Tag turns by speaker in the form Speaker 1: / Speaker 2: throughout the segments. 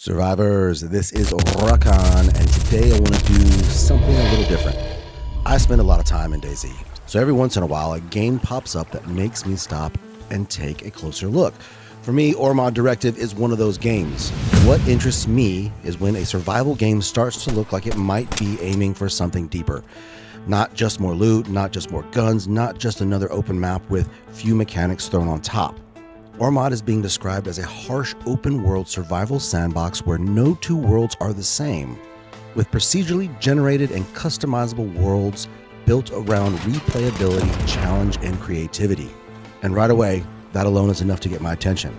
Speaker 1: Survivors, this is Rakan, and today I want to do something a little different. I spend a lot of time in DayZ, so every once in a while a game pops up that makes me stop and take a closer look. For me, ORMOD Directive is one of those games. What interests me is when a survival game starts to look like it might be aiming for something deeper. Not just more loot, not just more guns, not just another open map with few mechanics thrown on top. ORMOD is being described as a harsh open-world survival sandbox where no two worlds are the same, with procedurally generated and customizable worlds built around replayability, challenge, and creativity. And right away, that alone is enough to get my attention.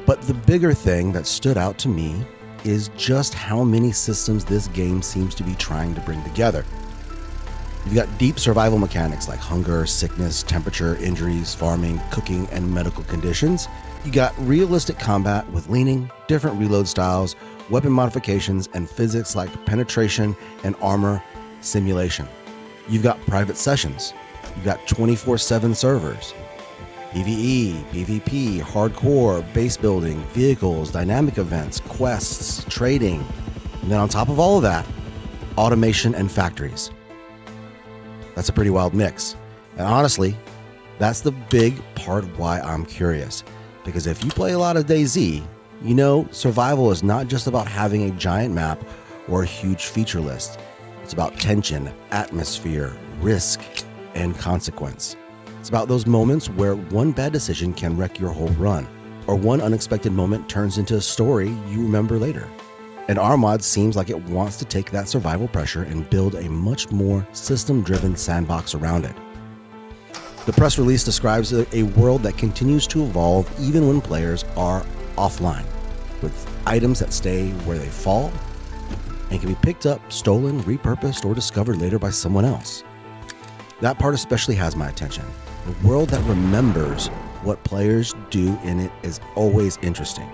Speaker 1: But the bigger thing that stood out to me is just how many systems this game seems to be trying to bring together. You've got deep survival mechanics like hunger, sickness, temperature, injuries, farming, cooking, and medical conditions. You got realistic combat with leaning, different reload styles, weapon modifications, and physics like penetration and armor simulation. You've got private sessions. You've got 24/7 servers. PvE, PvP, hardcore, base building, vehicles, dynamic events, quests, trading. And then on top of all of that, automation and factories. That's a pretty wild mix. And honestly, that's the big part of why I'm curious. Because if you play a lot of DayZ, you know survival is not just about having a giant map or a huge feature list. It's about tension, atmosphere, risk, and consequence. It's about those moments where one bad decision can wreck your whole run, or one unexpected moment turns into a story you remember later. And ORMOD seems like it wants to take that survival pressure and build a much more system-driven sandbox around it. The press release describes a world that continues to evolve even when players are offline, with items that stay where they fall and can be picked up, stolen, repurposed, or discovered later by someone else. That part especially has my attention. A world that remembers what players do in it is always interesting.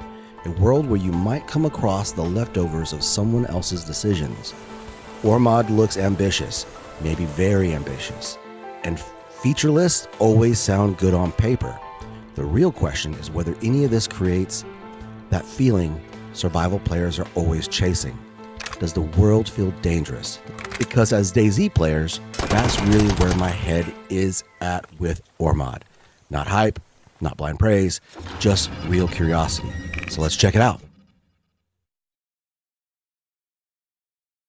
Speaker 1: A world where you might come across the leftovers of someone else's decisions. ORMOD looks ambitious, maybe very ambitious, and feature lists always sound good on paper. The real question is whether any of this creates that feeling survival players are always chasing. Does the world feel dangerous? Because as DayZ players, that's really where my head is at with ORMOD. Not hype, not blind praise, just real curiosity. So let's check it out.